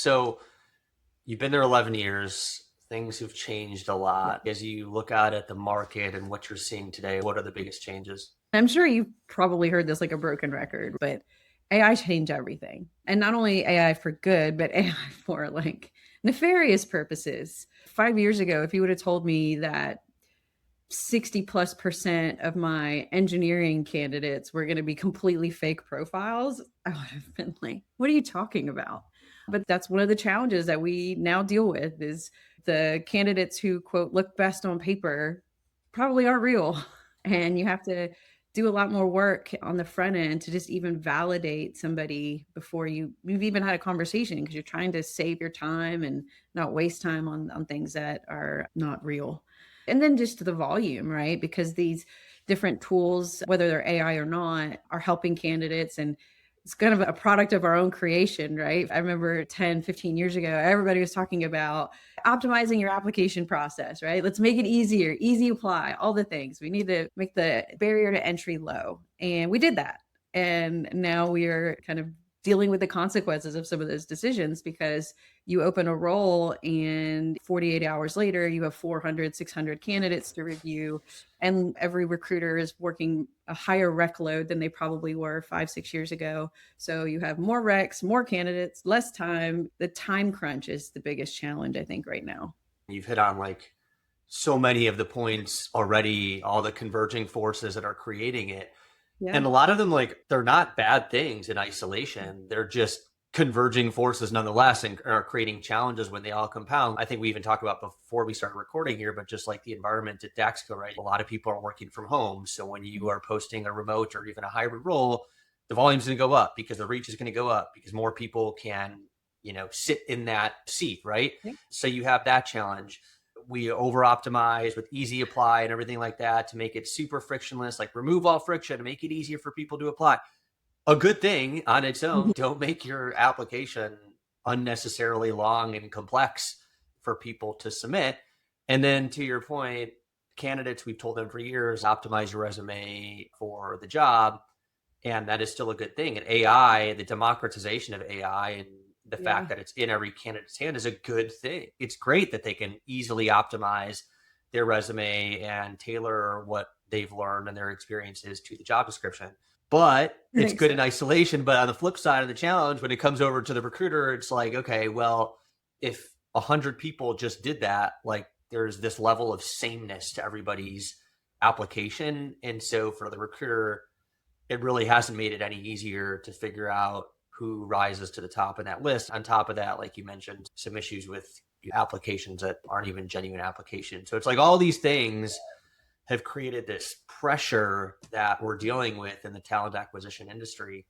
So you've been there 11 years. Things have changed a Yeah. lot. As you look out at the market and what you're seeing today, what are the biggest changes? I'm sure you've probably heard this like a broken record, but AI changed everything. And not only AI for good, but AI for like nefarious purposes. 5 years ago, if you would have told me that 60+% of my engineering candidates were going to be completely fake profiles, I would have been like, what are you talking about? But that's one of the challenges that we now deal with is the candidates who quote look best on paper probably aren't real. And you have to do a lot more work on the front end to just even validate somebody before you've even had a conversation because you're trying to save your time and not waste time on things that are not real. And then just the volume, right? Because these different tools, whether they're AI or not, are helping candidates. And it's kind of a product of our own creation, right? I remember 10, 15 years ago, everybody was talking about optimizing your application process, right? Let's make it easier, easy apply, all the things. We need to make the barrier to entry low. And we did that. And now we are kind of dealing with the consequences of some of those decisions because you open a role and 48 hours later you have 400 600 candidates to review, and every recruiter is working a higher rec load than they probably were 5 6 years ago. So you have more recs, more candidates, less time. The time crunch is the biggest challenge, I think, right now. You've hit on like so many of the points already, all the converging forces that are creating it. Yeah. And a lot of them, like, they're not bad things in isolation. They're just converging forces nonetheless and are creating challenges when they all compound. I think we even talked about before we started recording here, but just like the environment at Daxco, right? A lot of people are working from home. So when you are posting a remote or even a hybrid role, the volume's going to go up because the reach is going to go up because more people can, sit in that seat, right? Yeah. So you have that challenge. We over optimize with easy apply and everything like that to make it super frictionless, like remove all friction to make it easier for people to apply. A good thing on its own. Mhm. Don't make your application unnecessarily long and complex for people to submit. And then to your point, candidates, we've told them for years, optimize your resume for the job. And that is still a good thing. And AI, the democratization of AI and the fact Yeah. that it's in every candidate's hand is a good thing. It's great that they can easily optimize their resume and tailor what they've learned and their experiences to the job description. But it's good in Exactly. isolation. But on the flip side of the challenge, when it comes over to the recruiter, it's like, okay, well, if 100 people just did that, like there's this level of sameness to everybody's application. And so for the recruiter, it really hasn't made it any easier to figure out who rises to the top of that list. On top of that, like you mentioned, some issues with applications that aren't even genuine applications. So it's like all these things have created this pressure that we're dealing with in the talent acquisition industry.